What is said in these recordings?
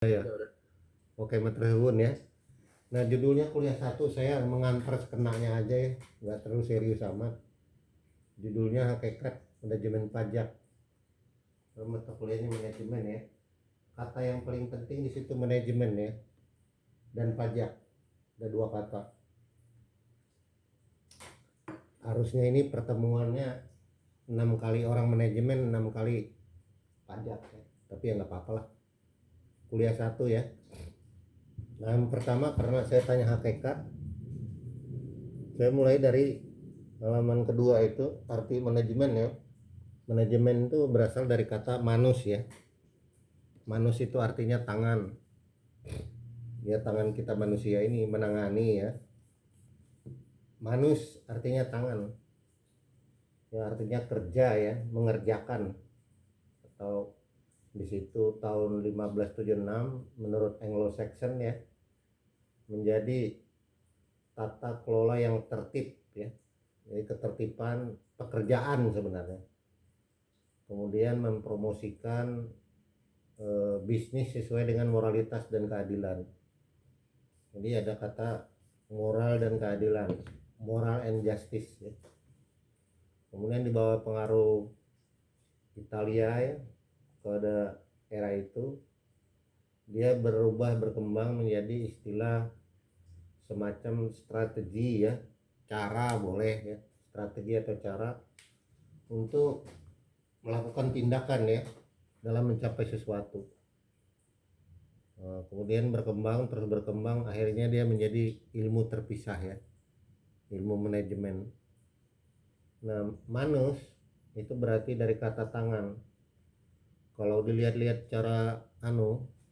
Ya, oke Matrihun ya. Nah judulnya kuliah satu saya mengantar sekenanya aja ya, nggak terlalu serius amat. Judulnya hakikat manajemen pajak. Mata kuliahnya manajemen ya. Kata yang paling penting di situ manajemen ya, dan pajak. Ada dua kata. Harusnya ini pertemuannya 6 kali orang manajemen, 6 kali pajak ya. Tapi ya nggak apa-apa lah. Kuliah satu ya. Nah yang pertama karena saya tanya hakikat, saya mulai dari halaman kedua itu arti manajemen ya. Manajemen itu berasal dari kata manus ya. Manus itu artinya tangan. Ya tangan kita manusia ini menangani ya. Manus artinya tangan. Ya artinya kerja ya, mengerjakan. Atau di situ tahun 1576 menurut Anglo-Saxon ya menjadi tata kelola yang tertib ya. Jadi ketertiban pekerjaan sebenarnya. Kemudian mempromosikan bisnis sesuai dengan moralitas dan keadilan. Jadi ada kata moral dan keadilan, moral and justice ya. Kemudian di bawah pengaruh Italia ya, pada era itu dia berubah berkembang menjadi istilah semacam strategi ya, cara boleh ya, strategi atau cara untuk melakukan tindakan ya dalam mencapai sesuatu. Kemudian berkembang terus berkembang, akhirnya dia menjadi ilmu terpisah ya, ilmu manajemen. Nah manus itu berarti dari kata tangan. Kalau dilihat-lihat cara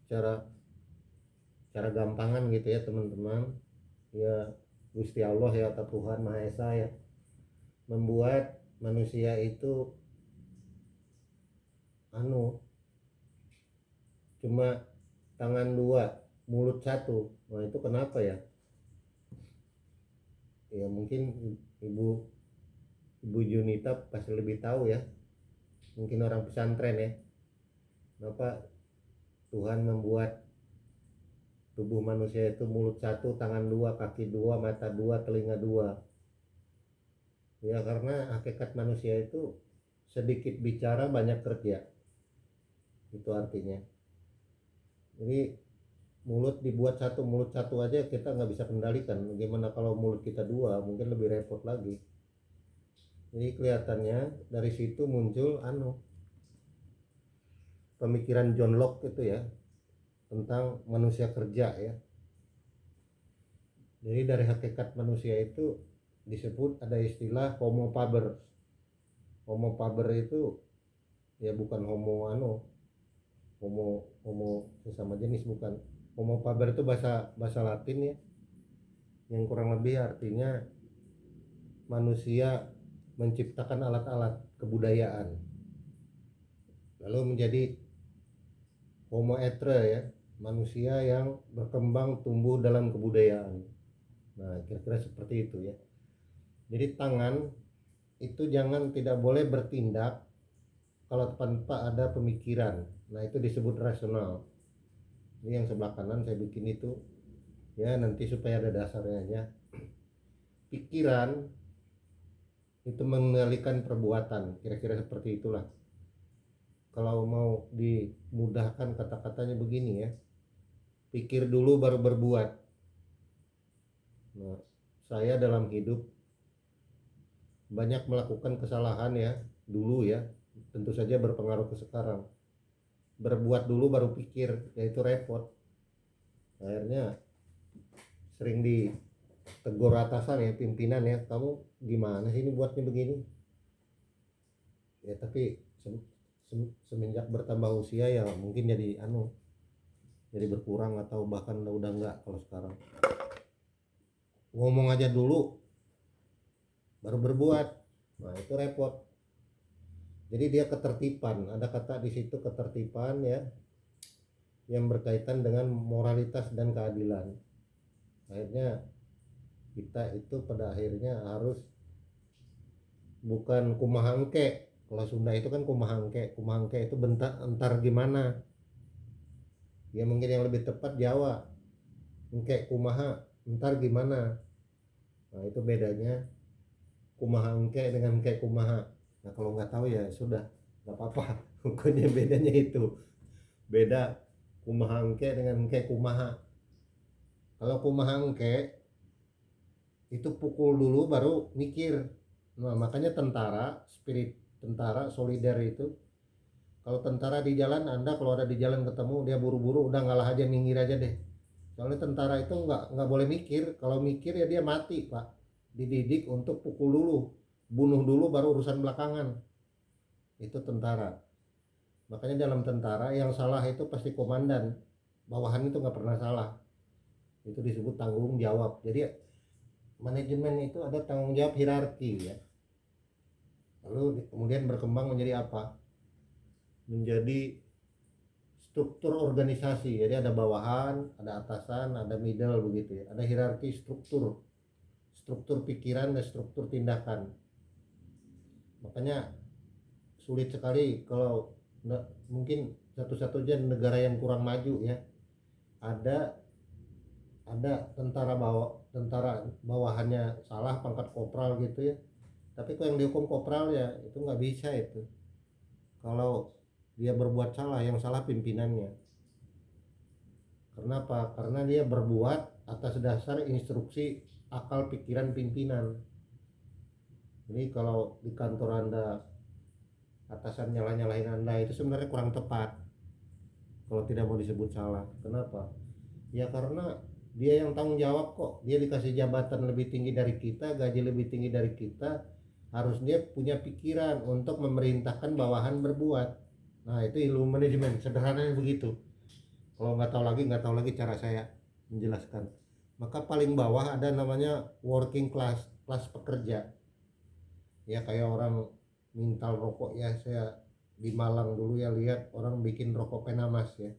cara gampangan gitu ya teman-teman ya, Gusti Allah ya atau Tuhan Maha Esa ya membuat manusia itu cuma tangan dua, mulut satu. Nah itu kenapa ya? Ya mungkin ibu Junita pasti lebih tahu ya. Mungkin orang pesantren ya. Kenapa Tuhan membuat tubuh manusia itu mulut satu, tangan dua, kaki dua, mata dua, telinga dua? Ya karena hakikat manusia itu sedikit bicara banyak kerja. Itu artinya. Jadi mulut dibuat satu, mulut satu aja kita nggak bisa kendalikan. Bagaimana kalau mulut kita dua, mungkin lebih repot lagi. Jadi kelihatannya dari situ muncul pemikiran John Locke itu ya tentang manusia kerja ya. Jadi dari hakikat manusia itu disebut ada istilah homo faber. Homo faber itu ya bukan homo homo sesama jenis, bukan. Homo faber itu bahasa Latin ya, yang kurang lebih artinya manusia menciptakan alat-alat kebudayaan lalu menjadi homo etre ya, manusia yang berkembang tumbuh dalam kebudayaan. Nah kira-kira seperti itu ya. Jadi tangan itu tidak boleh bertindak kalau tanpa ada pemikiran. Nah itu disebut rasional. Ini yang sebelah kanan saya bikin itu ya, nanti supaya ada dasarnya aja. Pikiran itu mengendalikan perbuatan, kira-kira seperti itulah. Kalau mau dimudahkan kata-katanya begini ya, pikir dulu baru berbuat. Nah, saya dalam hidup banyak melakukan kesalahan ya dulu ya, tentu saja berpengaruh ke sekarang. Berbuat dulu baru pikir, ya itu repot. Akhirnya sering ditegur atasan ya, pimpinan ya, kamu gimana sih ini buatnya begini ya. Tapi semenjak bertambah usia ya mungkin jadi berkurang atau bahkan udah enggak. Kalau sekarang ngomong aja dulu baru berbuat, nah itu repot. Jadi dia ketertiban, ada kata di situ ketertiban ya, yang berkaitan dengan moralitas dan keadilan. Akhirnya kita itu pada akhirnya harus bukan kumahangke. Kalau Sunda itu kan kumahangke itu bentar entar gimana Ya mungkin yang lebih tepat Jawa, engke kumaha, ntar gimana. Nah itu bedanya kumaha engke dengan engke kumaha. Nah kalau nggak tahu ya sudah, nggak apa-apa. Pokoknya bedanya itu, beda kumaha engke dengan engke kumaha. Kalau kumaha engke itu pukul dulu baru mikir. Nah makanya tentara, spirit tentara solider itu, kalau tentara di jalan, Anda kalau ada di jalan ketemu dia buru-buru, udah ngalah aja, minggir aja deh. Soalnya tentara itu nggak boleh mikir. Kalau mikir ya dia mati, Pak. Dididik untuk pukul dulu, bunuh dulu, baru urusan belakangan. Itu tentara. Makanya dalam tentara yang salah itu pasti komandan, bawahan itu nggak pernah salah. Itu disebut tanggung jawab. Jadi manajemen itu ada tanggung jawab hierarki ya. Lalu kemudian berkembang menjadi apa? Menjadi struktur organisasi. Jadi ada bawahan, ada atasan, ada middle begitu ya. Ada hierarki struktur, struktur pikiran dan struktur tindakan. Makanya sulit sekali kalau mungkin satu-satunya negara yang kurang maju ya. Ada tentara bawahannya salah pangkat kopral gitu ya. Tapi kalau yang dihukum kopral ya itu nggak bisa itu. Kalau dia berbuat salah, yang salah pimpinannya. Kenapa? Karena dia berbuat atas dasar instruksi akal pikiran pimpinan. Jadi kalau di kantor Anda atasan nyalah-nyalahin Anda itu sebenarnya kurang tepat kalau tidak mau disebut salah. Kenapa? Ya karena dia yang tanggung jawab kok. Dia dikasih jabatan lebih tinggi dari kita, gaji lebih tinggi dari kita. Harus dia punya pikiran untuk memerintahkan bawahan berbuat. Nah itu ilmu manajemen, sederhananya begitu. Kalau nggak tahu lagi cara saya menjelaskan. Maka paling bawah ada namanya working class, kelas pekerja. Ya kayak orang mintal rokok ya, saya di Malang dulu ya lihat orang bikin rokok penamas ya.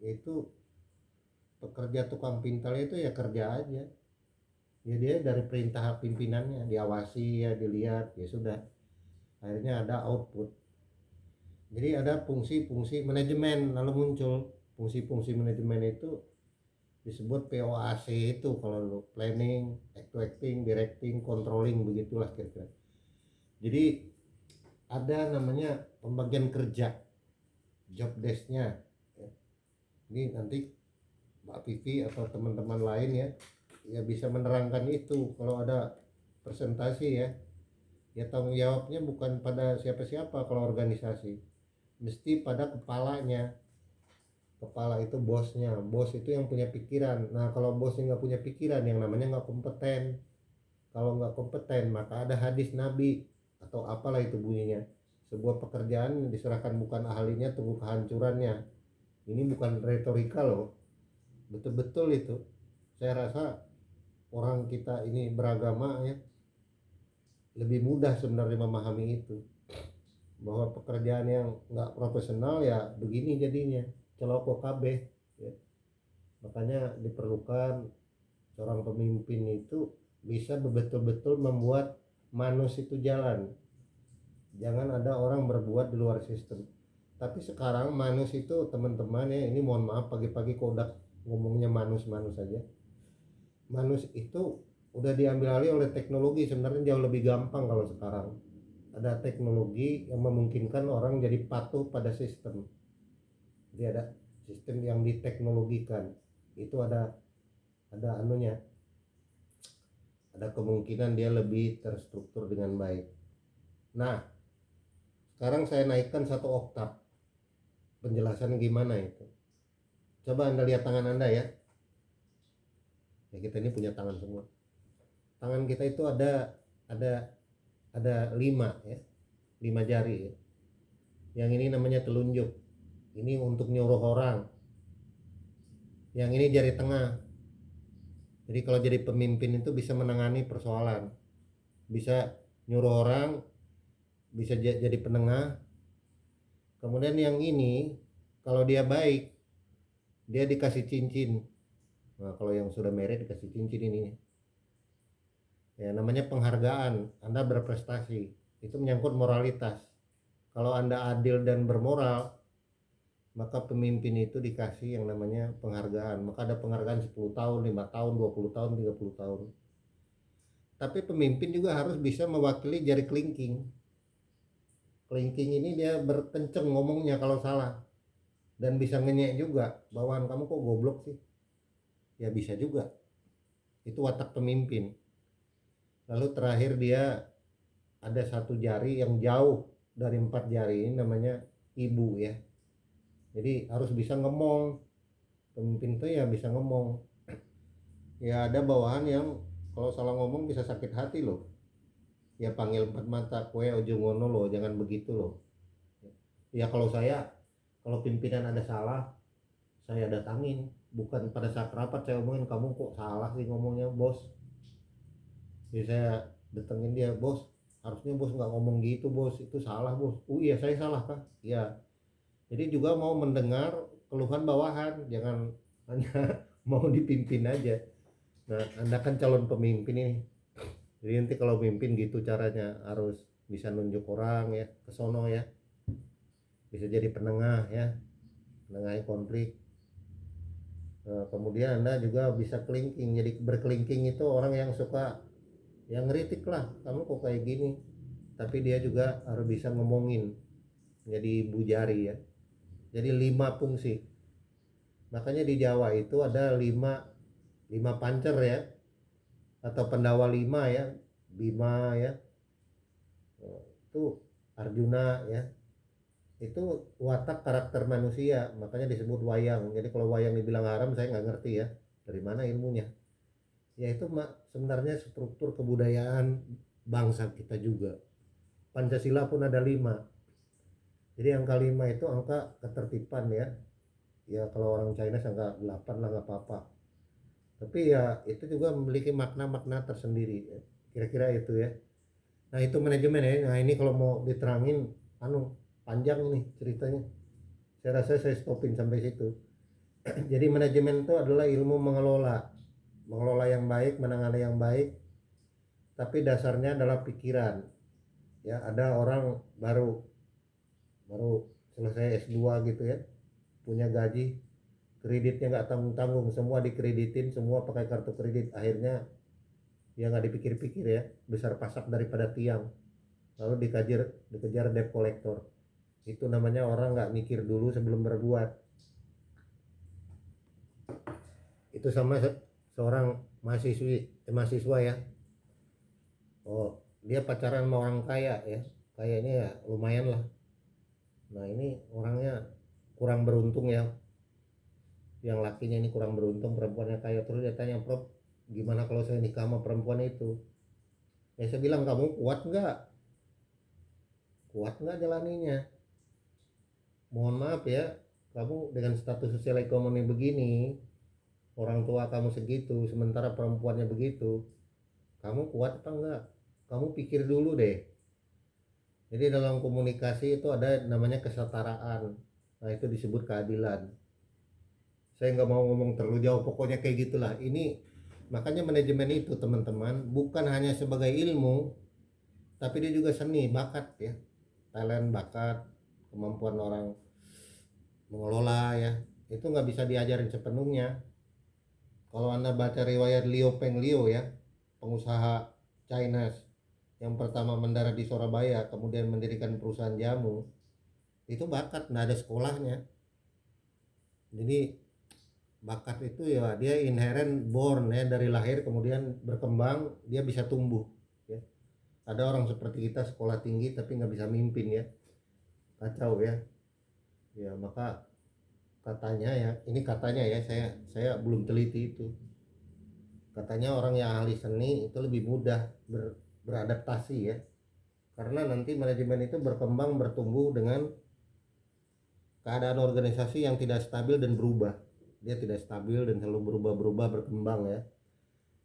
Itu pekerja tukang pintal itu ya kerja aja. Ya dia dari perintah pimpinannya diawasi ya, dilihat ya sudah. Akhirnya ada output. Jadi ada fungsi-fungsi manajemen lalu muncul. Fungsi-fungsi manajemen itu disebut POAC itu, kalau planning, actuating, directing, controlling, begitulah kira-kira. Jadi ada namanya pembagian kerja, job desk-nya ya. Ini nanti Mbak Vivi atau teman-teman lain ya bisa menerangkan itu kalau ada presentasi ya. Ya tanggung jawabnya bukan pada siapa-siapa kalau organisasi, mesti pada kepalanya. Kepala itu bosnya, bos itu yang punya pikiran. Nah kalau bosnya nggak punya pikiran, yang namanya nggak kompeten. Kalau nggak kompeten maka ada hadis Nabi atau apalah itu bunyinya, sebuah pekerjaan diserahkan bukan ahlinya tunggu kehancurannya. Ini bukan retorika loh, betul-betul itu. Saya rasa orang kita ini beragama ya lebih mudah sebenarnya memahami itu, bahwa pekerjaan yang nggak profesional ya begini jadinya celoko kabeh ya. Makanya diperlukan seorang pemimpin itu bisa betul-betul membuat manus itu jalan. Jangan ada orang berbuat di luar sistem. Tapi sekarang manus itu teman-teman ya, ini mohon maaf pagi-pagi kok udah ngomongnya manus-manus saja. Manus itu udah diambil alih oleh teknologi. Sebenarnya jauh lebih gampang kalau sekarang. Ada teknologi yang memungkinkan orang jadi patuh pada sistem. Jadi ada sistem yang diteknologikan. Itu ada anunya. Ada kemungkinan dia lebih terstruktur dengan baik. Nah, sekarang saya naikkan 1 oktav penjelasan gimana itu. Coba Anda lihat tangan Anda ya. Ya kita ini punya tangan semua. Tangan kita itu ada 5 ya. 5 jari ya. Yang ini namanya telunjuk. Ini untuk nyuruh orang. Yang ini jari tengah. Jadi kalau jadi pemimpin itu bisa menangani persoalan. Bisa nyuruh orang, bisa jadi penengah. Kemudian yang ini kalau dia baik, dia dikasih cincin. Nah, kalau yang sudah married dikasih cincin ini. Ya, namanya penghargaan. Anda berprestasi. Itu menyangkut moralitas. Kalau Anda adil dan bermoral, maka pemimpin itu dikasih yang namanya penghargaan. Maka ada penghargaan 10 tahun, 5 tahun, 20 tahun, 30 tahun. Tapi pemimpin juga harus bisa mewakili jari kelingking. Kelingking ini dia berkenceng ngomongnya kalau salah, dan bisa ngenyek juga, bawahan kamu kok goblok sih, ya bisa juga. Itu watak pemimpin. Lalu terakhir dia ada satu jari yang jauh dari 4 jari, ini namanya ibu ya. Jadi harus bisa ngomong. Pemimpin tuh ya bisa ngomong. Ya ada bawahan yang kalau salah ngomong bisa sakit hati loh. Ya panggil 4 mata, kue ojo ngono loh, jangan begitu loh. Ya kalau pimpinan ada salah, saya datangin. Bukan pada saat rapat saya omongin, kamu kok salah sih ngomongnya bos. Jadi saya datengin dia, bos harusnya bos nggak ngomong gitu bos, itu salah bos. Oh iya saya salah kah? Iya. Jadi juga mau mendengar keluhan bawahan, jangan hanya mau dipimpin aja. Nah, Anda kan calon pemimpin ini. Jadi nanti kalau pimpin gitu caranya, harus bisa nunjuk orang ya ke sono ya. Bisa jadi penengah ya, menengahi konflik. Nah, kemudian Anda juga bisa kelingking. Jadi berkelingking itu orang yang suka yang ngeritik lah, kamu kok kayak gini. Tapi dia juga harus bisa ngomongin. Jadi ibu jari ya. Jadi 5 fungsi. Makanya di Jawa itu ada 5 pancer ya, atau Pandawa 5 ya, Bima ya, itu Arjuna ya. Itu watak karakter manusia, makanya disebut wayang. Jadi kalau wayang dibilang haram saya nggak ngerti ya, dari mana ilmunya. Ya itu sebenarnya struktur kebudayaan bangsa kita juga. Pancasila pun ada 5. Jadi angka 5 itu angka ketertiban ya. Ya kalau orang China angka 8 lah nggak apa-apa. Tapi ya itu juga memiliki makna-makna tersendiri ya. Kira-kira itu ya. Nah itu manajemen ya. Nah ini kalau mau diterangin panjang nih ceritanya. Saya rasa saya stopin sampai situ. Jadi manajemen itu adalah ilmu mengelola yang baik, menangani yang baik, tapi dasarnya adalah pikiran. Ya ada orang baru selesai S2 gitu ya, punya gaji, kreditnya nggak tanggung-tanggung, semua dikreditin, semua pakai kartu kredit. Akhirnya ya nggak dipikir-pikir ya, besar pasak daripada tiang, lalu dikejar debt collector. Itu namanya orang nggak mikir dulu sebelum berbuat. Itu sama seorang mahasiswa ya, dia pacaran sama orang kaya ya, kayaknya ya lumayan lah. Nah ini orangnya kurang beruntung ya, yang lakinya ini kurang beruntung, perempuannya kaya. Terus dia tanya, Prof gimana kalau saya nikah sama perempuan itu? Ya saya bilang, kamu kuat nggak jalaninya? Mohon maaf ya, kamu dengan status sosial ekonomi begini, orang tua kamu segitu, sementara perempuannya begitu, kamu kuat apa enggak? Kamu pikir dulu deh. Jadi dalam komunikasi itu ada namanya kesetaraan. Nah itu disebut keadilan. Saya nggak mau ngomong terlalu jauh, pokoknya kayak gitulah. Ini makanya manajemen itu teman-teman bukan hanya sebagai ilmu, tapi dia juga seni, bakat ya, talent, bakat, kemampuan orang mengelola ya. Itu nggak bisa diajarin sepenuhnya. Kalau Anda baca riwayat Liu Penglio ya, pengusaha China yang pertama mendarat di Surabaya, kemudian mendirikan perusahaan jamu, itu bakat, nggak ada sekolahnya. Jadi bakat itu ya dia inherent, born ya, dari lahir, kemudian berkembang, dia bisa tumbuh ya. Ada orang seperti kita sekolah tinggi tapi nggak bisa mimpin ya, kacau ya. Ya maka katanya ya, ini katanya ya, saya belum teliti itu. Katanya orang yang ahli seni itu lebih mudah beradaptasi ya, karena nanti manajemen itu berkembang, bertumbuh dengan keadaan organisasi yang tidak stabil dan berubah. Dia tidak stabil dan selalu berubah-berubah, berkembang ya.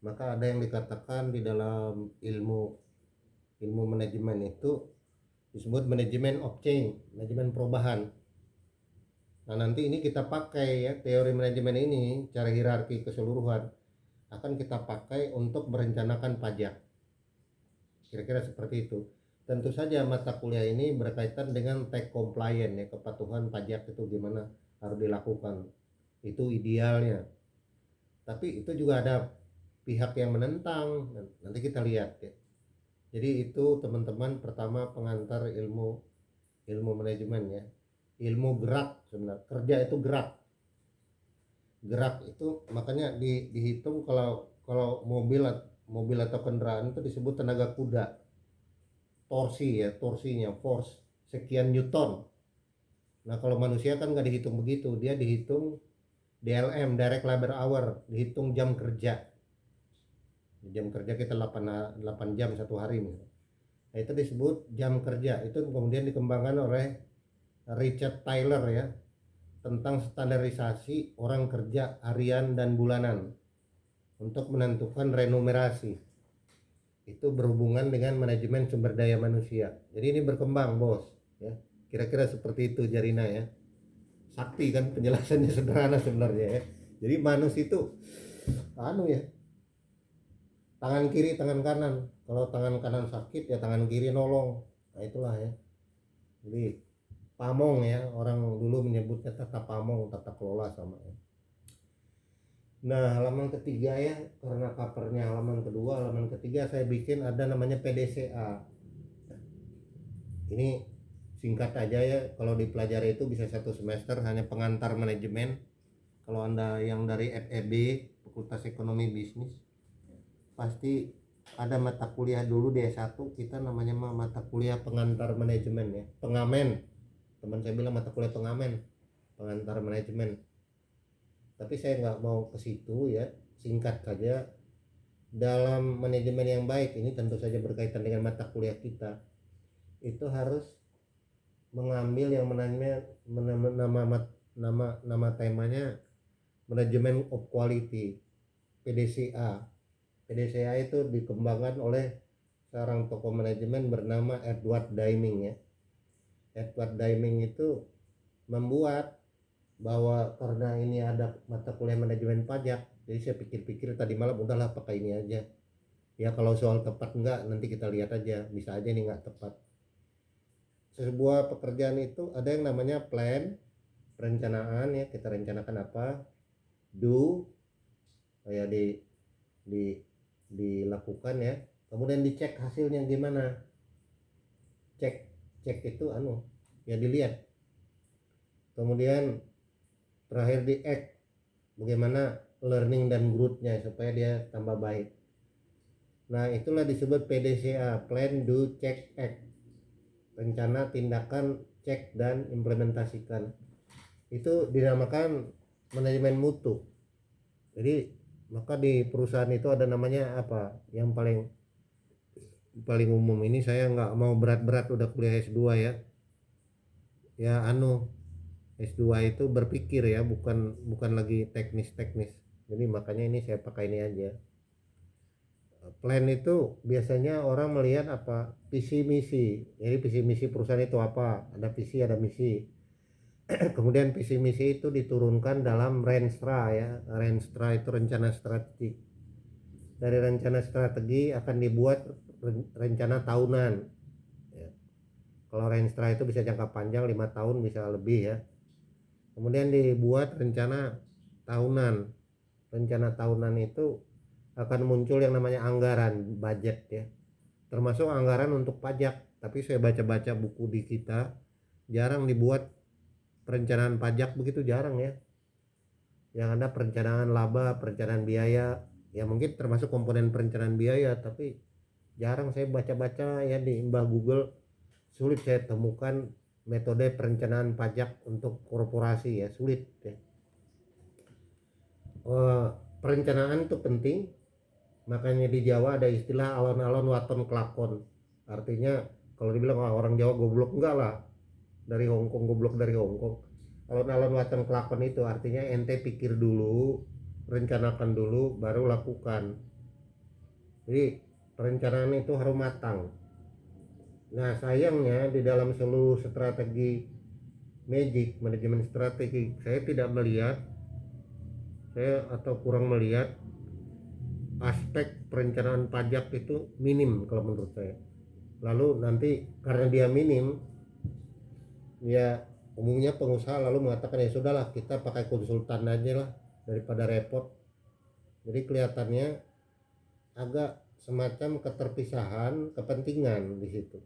Maka ada yang dikatakan di dalam ilmu manajemen itu disebut manajemen of change, manajemen perubahan. Nah nanti ini kita pakai ya, teori manajemen ini, cara hierarki keseluruhan akan kita pakai untuk merencanakan pajak. Kira-kira seperti itu. tentu saja mata kuliah ini berkaitan dengan tax compliance ya, kepatuhan pajak itu gimana harus dilakukan. Itu idealnya. Tapi itu juga ada pihak yang menentang. Nanti kita lihat ya. Jadi itu teman-teman pertama pengantar ilmu manajemen ya. Ilmu gerak sebenarnya. Kerja itu gerak. Gerak itu makanya dihitung kalau mobil atau kendaraan itu disebut tenaga kuda. Torsi ya, torsinya force sekian newton. Nah kalau manusia kan nggak dihitung begitu, dia dihitung DLM, direct labor hour, dihitung jam kerja. Jam kerja kita 8 jam satu hari nih. Nah, itu disebut jam kerja. Itu kemudian dikembangkan oleh Richard Taylor ya, tentang standarisasi orang kerja harian dan bulanan untuk menentukan remunerasi. Itu berhubungan dengan manajemen sumber daya manusia. Jadi ini berkembang bos ya, kira-kira seperti itu Jarina ya. Sakti kan penjelasannya sederhana sebenarnya ya. Jadi manusia itu ya, tangan kiri tangan kanan, kalau tangan kanan sakit ya tangan kiri nolong. Nah itulah ya, jadi pamong ya, orang dulu menyebutnya tata pamong, tata kelola sama ya. Nah halaman ketiga ya, karena covernya halaman kedua, halaman ketiga saya bikin ada namanya PDCA. Ini singkat aja ya, kalau dipelajari itu bisa 1 semester, hanya pengantar manajemen. Kalau anda yang dari FEB, Fakultas Ekonomi Bisnis, pasti ada mata kuliah dulu di S1 kita namanya mata kuliah pengantar manajemen ya, pengamen. Teman saya bilang mata kuliah pengamen, pengantar manajemen. Tapi saya nggak mau ke situ ya, singkat saja. Dalam manajemen yang baik ini tentu saja berkaitan dengan mata kuliah kita, itu harus mengambil yang nama temanya manajemen of quality, PDCA. PDCA itu dikembangkan oleh seorang tokoh manajemen bernama Edward Deming ya. Edward Deming itu membuat bahwa karena ini ada mata kuliah manajemen pajak, jadi saya pikir-pikir tadi malam udahlah pakai ini aja ya. Kalau soal tepat enggak nanti kita lihat aja, bisa aja ini enggak tepat. Sebuah pekerjaan itu ada yang namanya plan, perencanaan ya, kita rencanakan apa, do kayak dilakukan ya, kemudian dicek hasilnya gimana. Cek itu ya dilihat, kemudian terakhir di act, bagaimana learning dan growth-nya supaya dia tambah baik. Nah itulah disebut PDCA, plan, do, check, act. Rencana, tindakan, cek, dan implementasikan. Itu dinamakan manajemen mutu. Jadi maka di perusahaan itu ada namanya apa, yang paling umum ini, saya nggak mau berat-berat, udah kuliah S2 ya. Ya S2 itu berpikir ya, bukan lagi teknis. Jadi makanya ini saya pakai ini aja. Plan itu biasanya orang melihat apa, visi misi. Jadi visi misi perusahaan itu apa, ada visi ada misi. Kemudian visi misi itu diturunkan dalam Renstra ya. Renstra itu rencana strategik. Dari rencana strategi akan dibuat rencana tahunan ya. Kalau Renstra itu bisa jangka panjang 5 tahun bisa lebih ya. Kemudian dibuat rencana tahunan. Rencana tahunan itu akan muncul yang namanya anggaran, budget ya, termasuk anggaran untuk pajak. Tapi saya baca-baca buku di kita, jarang dibuat perencanaan pajak, begitu jarang ya. Yang ada perencanaan laba, perencanaan biaya, ya mungkin termasuk komponen perencanaan biaya, tapi jarang saya baca-baca ya di Mbah Google, sulit saya temukan metode perencanaan pajak untuk korporasi ya, sulit ya. Perencanaan itu penting. Makanya di Jawa ada istilah alon-alon waton kelakon. Artinya kalau dibilang orang Jawa goblok, enggak lah, dari Hongkong, goblok dari Hongkong. Alon-alon waton kelakon itu artinya ente pikir dulu, rencanakan dulu, baru lakukan. Jadi perencanaan itu harus matang. Nah sayangnya di dalam seluruh strategi Magic, manajemen strategi, saya tidak melihat, atau kurang melihat aspek perencanaan pajak itu minim kalau menurut saya. lalu nanti karena dia minim, ya umumnya pengusaha lalu mengatakan ya sudahlah kita pakai konsultan aja lah daripada repot. Jadi kelihatannya agak semacam keterpisahan kepentingan di situ,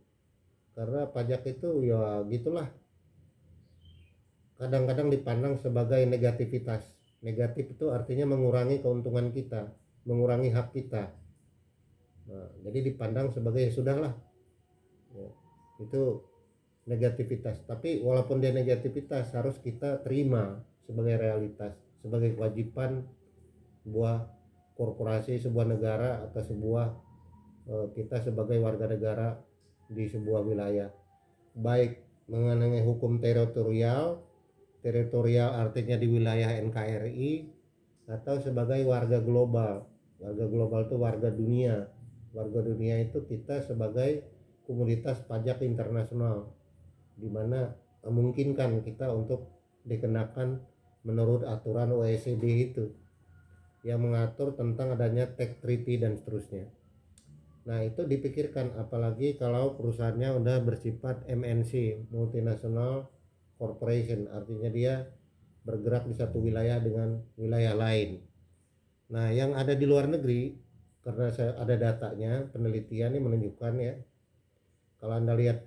karena pajak itu ya gitulah, kadang-kadang dipandang sebagai negativitas. Negatif itu artinya mengurangi keuntungan kita, mengurangi hak kita. Nah, jadi dipandang sebagai ya sudahlah, ya, itu negativitas. Tapi walaupun dia negativitas harus kita terima sebagai realitas, sebagai kewajiban sebuah korporasi, sebuah negara, atau sebuah kita sebagai warga negara di sebuah wilayah, baik mengenai hukum teritorial. Teritorial artinya di wilayah NKRI, atau sebagai warga global. Warga global itu warga dunia. Warga dunia itu kita sebagai komunitas pajak internasional, di mana memungkinkan kita untuk dikenakan menurut aturan OECD itu yang mengatur tentang adanya tax treaty dan seterusnya. Nah, itu dipikirkan apalagi kalau perusahaannya udah bersifat MNC, multinational corporation, artinya dia bergerak di satu wilayah dengan wilayah lain. Nah, yang ada di luar negeri, karena saya ada datanya, penelitian ini menunjukkan ya, kalau Anda lihat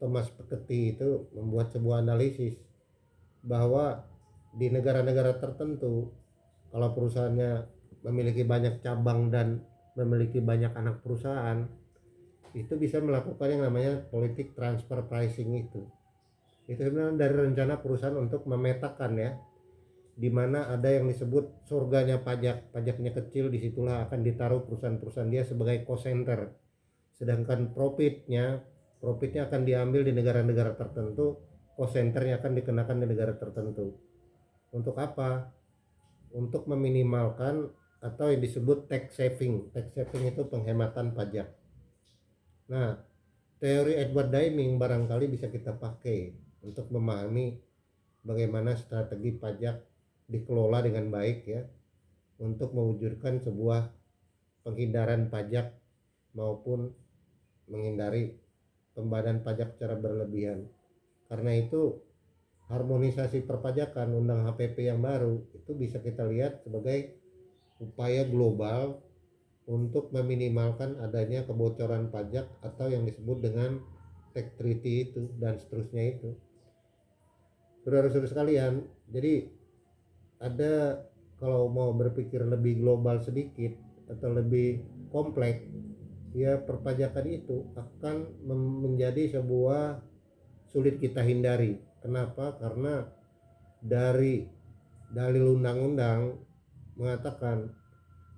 Thomas Piketty itu membuat sebuah analisis bahwa di negara-negara tertentu, kalau perusahaannya memiliki banyak cabang dan memiliki banyak anak perusahaan, itu bisa melakukan yang namanya politik transfer pricing itu. Itu sebenarnya dari rencana perusahaan untuk memetakan ya, di mana ada yang disebut surganya pajak, pajaknya kecil, disitulah akan ditaruh perusahaan-perusahaan dia sebagai cost center. Sedangkan profitnya akan diambil di negara-negara tertentu, cost centernya akan dikenakan di negara tertentu. Untuk apa? Untuk meminimalkan atau yang disebut tax saving. Tax saving itu penghematan pajak. Nah, teori Edward Deming barangkali bisa kita pakai untuk memahami bagaimana strategi pajak dikelola dengan baik ya, untuk mewujudkan sebuah penghindaran pajak maupun menghindari pembayaran pajak secara berlebihan. Karena itu harmonisasi perpajakan undang HPP yang baru itu bisa kita lihat sebagai upaya global untuk meminimalkan adanya kebocoran pajak atau yang disebut dengan tax treaty itu dan seterusnya itu. Saudara-saudara sekalian, jadi ada, kalau mau berpikir lebih global sedikit atau lebih kompleks, ya perpajakan itu akan menjadi sebuah sulit kita hindari. Kenapa? Karena dari dalil undang-undang mengatakan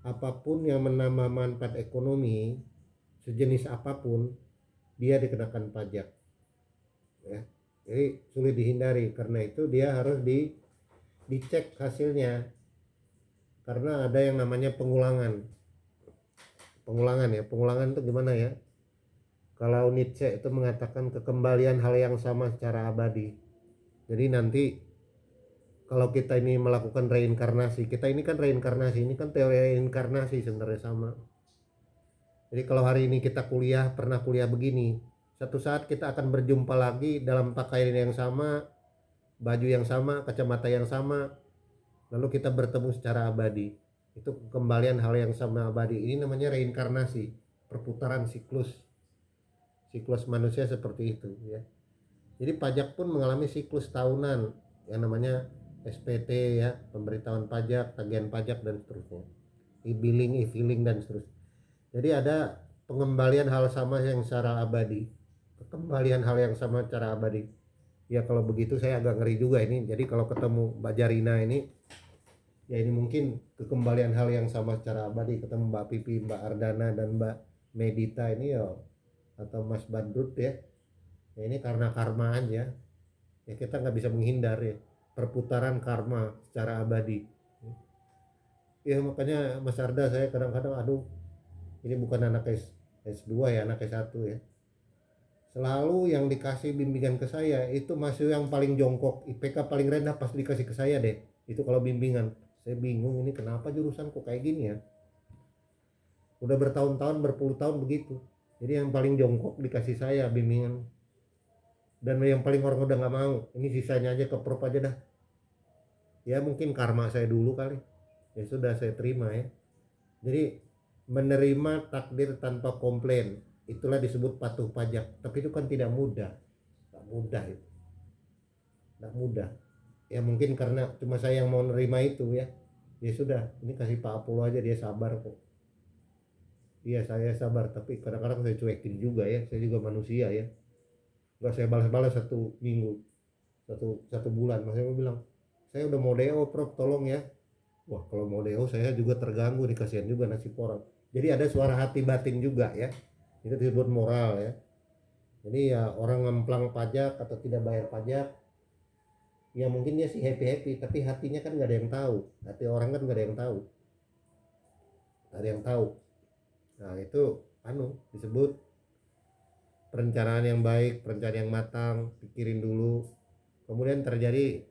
apapun yang menambah manfaat ekonomi sejenis apapun dia dikenakan pajak ya. Jadi sulit dihindari, karena itu dia harus dicek hasilnya, karena ada yang namanya pengulangan ya. Pengulangan itu gimana ya, kalau Nietzsche itu mengatakan kekembalian hal yang sama secara abadi. Jadi nanti kalau kita ini melakukan reinkarnasi, kita ini kan reinkarnasi, ini kan teori reinkarnasi sebenarnya sama. Jadi kalau hari ini kita pernah kuliah begini, satu saat kita akan berjumpa lagi dalam pakaian yang sama, baju yang sama, kacamata yang sama, lalu kita bertemu secara abadi. Itu kembalian hal yang sama abadi. Ini namanya reinkarnasi, perputaran siklus manusia seperti itu ya. Jadi pajak pun mengalami siklus tahunan yang namanya SPT ya, pemberitahuan pajak, tagihan pajak dan seterusnya, e-billing, e-filing dan seterusnya. Jadi ada pengembalian hal sama yang secara abadi, kembalian hal yang sama secara abadi. Ya kalau begitu saya agak ngeri juga ini. Jadi kalau ketemu Mbak Jarina ini, ya ini mungkin kekembalian hal yang sama secara abadi. Ketemu Mbak Pipi, Mbak Ardana dan Mbak Medita ini ya, atau Mas Badrut ya. Ya ini karena karma aja. Ya kita nggak bisa menghindar ya, perputaran karma secara abadi. Ya makanya Mas Arda, saya kadang-kadang aduh, ini bukan anak S2 ya, anak S1 ya. Selalu yang dikasih bimbingan ke saya itu masih yang paling jongkok, IPK paling rendah pasti dikasih ke saya deh. Itu kalau bimbingan. Saya bingung ini kenapa jurusan kok kayak gini ya. Udah bertahun-tahun, berpuluh tahun begitu. Jadi yang paling jongkok dikasih saya bimbingan, dan yang paling orang udah nggak mau, ini sisanya aja ke prop aja dah. Ya mungkin karma saya dulu kali, ya sudah saya terima ya. Jadi menerima takdir tanpa komplain, itulah disebut patuh pajak. Tapi itu kan tidak mudah, nggak mudah itu, nggak mudah. Ya mungkin karena cuma saya yang mau nerima itu ya. Ya sudah, ini kasih Pak Apollo aja, dia sabar kok. Iya saya sabar, tapi kadang-kadang saya cuekin juga ya, saya juga manusia ya. Nggak saya balas-balas satu minggu, satu bulan. Mas saya bilang, saya udah mau DO Prof, tolong ya. Wah kalau mau DO saya juga terganggu nih, kasihan juga nasib orang. Jadi ada suara hati batin juga ya, itu disebut moral ya. Jadi ya orang ngemplang pajak atau tidak bayar pajak, ya mungkin dia sih happy happy, tapi hatinya kan nggak ada yang tahu, hati orang kan nggak ada yang tahu, nggak ada yang tahu. Nah itu disebut perencanaan yang baik, perencanaan yang matang, pikirin dulu. Kemudian terjadi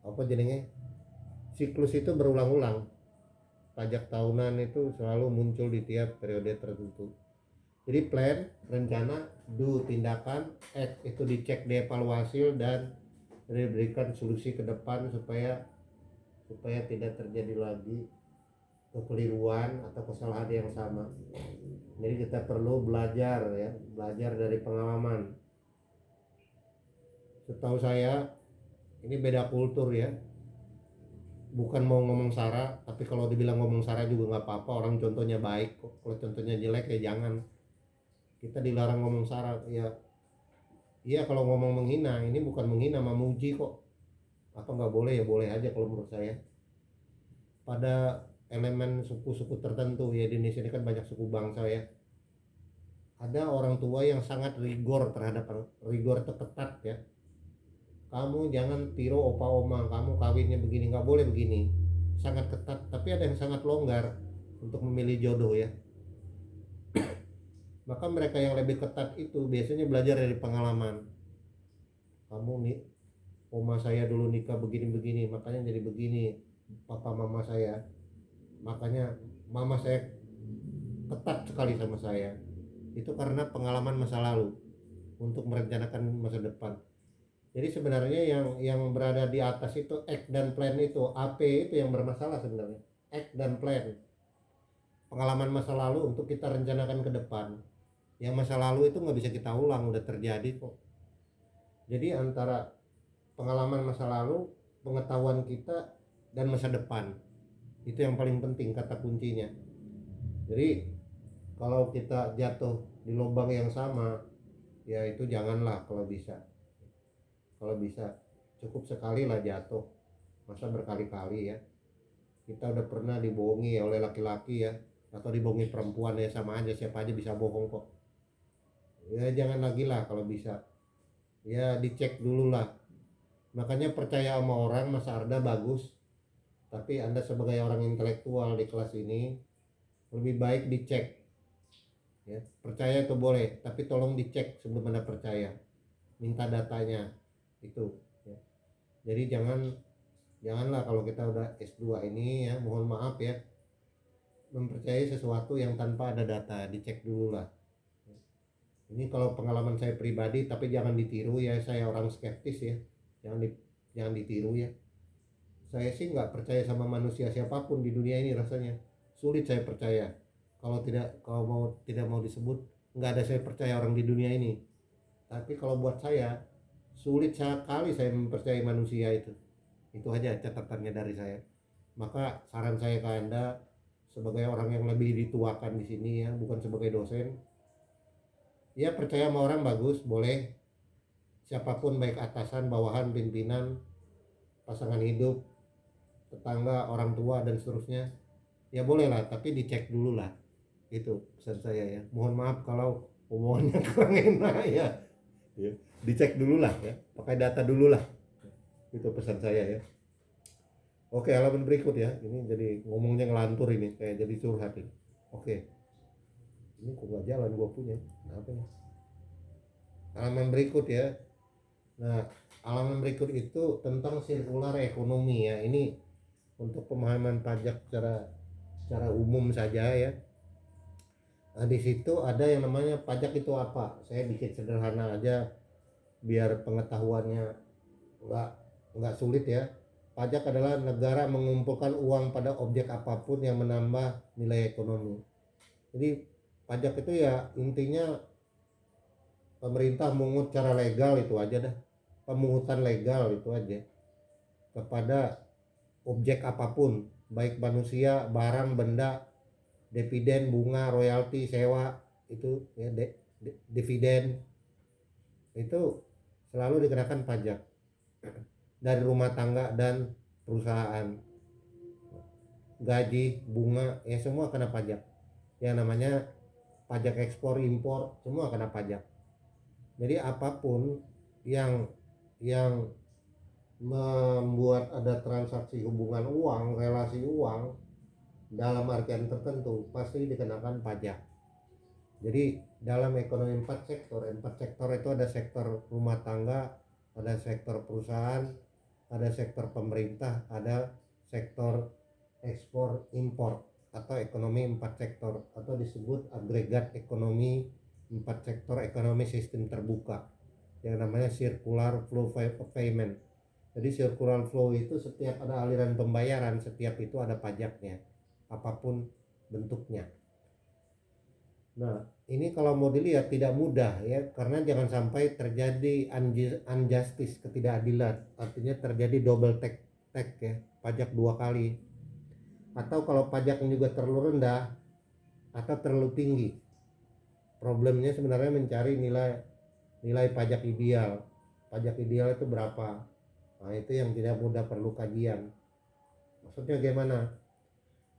apa jadinya, siklus itu berulang-ulang. Pajak tahunan itu selalu muncul di tiap periode tertentu. Jadi plan, rencana, do, tindakan, act, itu dicek, dievaluasi dan diberikan solusi ke depan supaya tidak terjadi lagi kekeliruan atau kesalahan yang sama. Jadi kita perlu belajar ya, belajar dari pengalaman. Setahu saya ini beda kultur ya. Bukan mau ngomong sara, tapi kalau dibilang ngomong sara juga nggak apa-apa, orang contohnya baik kok. Kalau contohnya jelek ya jangan. Kita dilarang ngomong sara ya. Iya kalau ngomong menghina, ini bukan menghina, memuji kok. Apa nggak boleh? Ya boleh aja kalau menurut saya. Pada elemen suku-suku tertentu ya, di Indonesia ini kan banyak suku bangsa ya. Ada orang tua yang sangat rigor terhadap, rigor ketat ya. Kamu jangan tiru opa oma, kamu kawinnya begini, nggak boleh begini, sangat ketat. Tapi ada yang sangat longgar untuk memilih jodoh ya. Maka mereka yang lebih ketat itu biasanya belajar dari pengalaman. Kamu nih, oma saya dulu nikah begini-begini, makanya jadi begini. Papa mama saya, makanya mama saya ketat sekali sama saya. Itu karena pengalaman masa lalu untuk merencanakan masa depan. Jadi sebenarnya yang berada di atas itu act dan plan, itu AP itu yang bermasalah sebenarnya. Act dan plan, pengalaman masa lalu untuk kita rencanakan ke depan. Yang masa lalu itu nggak bisa kita ulang, udah terjadi kok. Jadi antara pengalaman masa lalu, pengetahuan kita, dan masa depan, itu yang paling penting, kata kuncinya. Jadi kalau kita jatuh di lubang yang sama, ya itu janganlah. Kalau bisa cukup sekali lah jatuh, masa berkali-kali ya. Kita udah pernah dibohongi ya oleh laki-laki ya, atau dibohongi perempuan ya, sama aja, siapa aja bisa bohong kok. Ya jangan lagi lah kalau bisa, ya dicek dulu lah. Makanya percaya sama orang, Mas Arda bagus, tapi Anda sebagai orang intelektual di kelas ini lebih baik dicek ya. Percaya itu boleh, tapi tolong dicek sebelum Anda percaya, minta datanya itu ya. Jadi janganlah kalau kita udah S2 ini ya, mohon maaf ya, mempercayai sesuatu yang tanpa ada data, dicek dulu lah. Ini kalau pengalaman saya pribadi, tapi jangan ditiru ya, saya orang skeptis ya, jangan ditiru ya. Saya sih nggak percaya sama manusia siapapun di dunia ini, rasanya sulit saya percaya. Kalau tidak mau disebut, nggak ada saya percaya orang di dunia ini. Tapi kalau buat saya sulit sekali saya mempercayai manusia itu aja catatannya dari saya. Maka saran saya ke Anda sebagai orang yang lebih dituakan di sini ya, bukan sebagai dosen, ya percaya sama orang bagus, boleh, siapapun, baik atasan, bawahan, pimpinan, pasangan hidup, tetangga, orang tua dan seterusnya, ya boleh lah, tapi dicek dulu lah. Itu pesan saya ya. Mohon maaf kalau omongannya kurang enak ya. Ya, dicek dulu lah ya, pakai data dulu lah. Itu pesan saya ya. Oke, halaman berikut ya. Ini jadi ngomongnya ngelantur ini, kayak jadi curhat ini. Oke. Ini kok gak jalan gua punya. Kenapa nih? Halaman berikut ya. Nah, halaman berikut itu tentang sirkular ekonomi ya. Ini untuk pemahaman pajak secara umum saja ya. Nah, di situ ada yang namanya pajak itu apa? Saya bikin sederhana aja biar pengetahuannya nggak nggak sulit ya. Pajak adalah negara mengumpulkan uang pada objek apapun yang menambah nilai ekonomi. Jadi pajak itu ya intinya pemerintah mengut cara legal itu aja dah. Pemungutan legal itu aja kepada objek apapun, baik manusia, barang, benda, dividen, bunga, royalti, sewa itu ya dividen itu selalu dikenakan pajak dari rumah tangga dan perusahaan, gaji, bunga ya semua kena pajak. Yang namanya pajak ekspor impor semua kena pajak. Jadi apapun yang yang membuat ada transaksi hubungan uang, relasi uang dalam artian tertentu pasti dikenakan pajak. Jadi dalam ekonomi empat sektor itu ada sektor rumah tangga, ada sektor perusahaan, ada sektor pemerintah, ada sektor ekspor impor atau ekonomi empat sektor atau disebut agregat ekonomi empat sektor ekonomi sistem terbuka yang namanya circular flow of payment. Jadi circular flow itu setiap ada aliran pembayaran, setiap itu ada pajaknya apapun bentuknya. Nah, ini kalau mau dilihat tidak mudah ya, karena jangan sampai terjadi unjustice, ketidakadilan. Artinya terjadi double tax ya, pajak dua kali. Atau kalau pajaknya juga terlalu rendah atau terlalu tinggi. Problemnya sebenarnya mencari nilai pajak ideal. Pajak ideal itu berapa? Nah, itu yang tidak mudah, perlu kajian. Maksudnya gimana?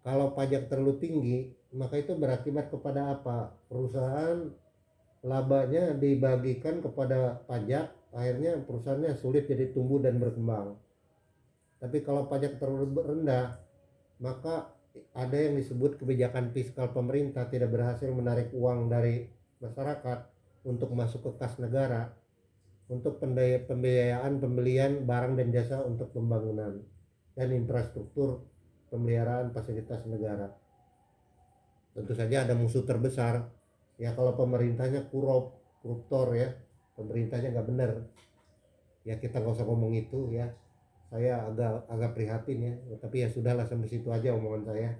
Kalau pajak terlalu tinggi, maka itu berakibat kepada apa? Perusahaan labanya dibagikan kepada pajak, akhirnya perusahaannya sulit jadi tumbuh dan berkembang. Tapi kalau pajak terlalu rendah, maka ada yang disebut kebijakan fiskal pemerintah tidak berhasil menarik uang dari masyarakat untuk masuk ke kas negara untuk pembiayaan pembelian barang dan jasa untuk pembangunan dan infrastruktur pemeliharaan fasilitas negara. Tentu saja ada musuh terbesar ya, kalau pemerintahnya koruptor ya, pemerintahnya nggak benar ya, kita nggak usah ngomong itu ya, saya agak prihatin ya, tapi ya sudahlah, sampai situ aja omongan saya.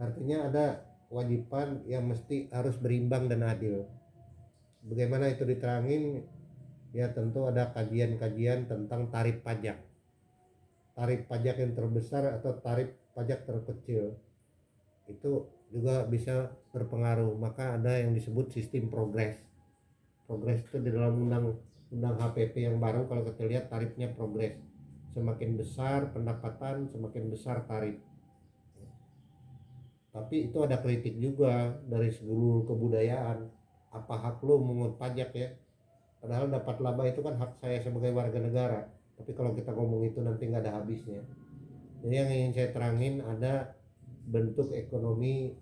Artinya ada kewajiban yang mesti harus berimbang dan adil. Bagaimana itu diterangin ya, tentu ada kajian-kajian tentang tarif pajak yang terbesar atau tarif pajak terkecil, itu juga bisa berpengaruh. Maka ada yang disebut sistem progres itu di dalam undang HPP yang baru, kalau kita lihat tarifnya progres, semakin besar pendapatan semakin besar tarif. Tapi itu ada kritik juga dari seluruh kebudayaan, apa hak lo mengut pajak ya, padahal dapat laba itu kan hak saya sebagai warga negara. Tapi kalau kita ngomong itu nanti nggak ada habisnya. Jadi yang ingin saya terangin, ada bentuk ekonomi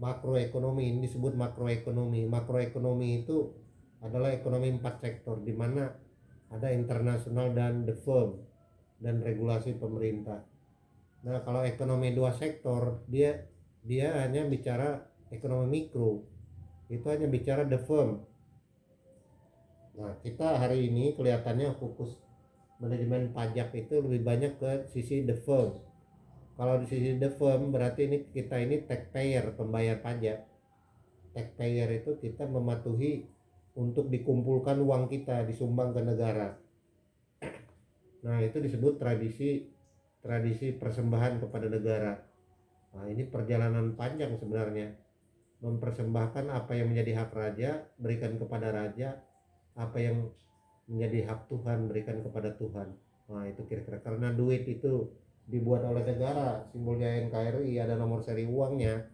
makroekonomi, ini disebut makroekonomi. Makroekonomi itu adalah ekonomi empat sektor, di mana ada internasional dan the firm dan regulasi pemerintah. Nah, kalau ekonomi dua sektor, dia hanya bicara ekonomi mikro, itu hanya bicara the firm. Nah, kita hari ini kelihatannya fokus manajemen pajak itu lebih banyak ke sisi the firm. Kalau di sisi the firm berarti ini kita ini taxpayer, pembayar pajak. Taxpayer itu kita mematuhi untuk dikumpulkan uang kita, disumbang ke negara. Nah, itu disebut tradisi persembahan kepada negara. Nah, ini perjalanan panjang sebenarnya, mempersembahkan apa yang menjadi hak raja berikan kepada raja, apa yang menjadi hak Tuhan berikan kepada Tuhan. Nah, itu kira-kira, karena duit itu dibuat oleh negara, simbolnya NKRI, ada nomor seri uangnya,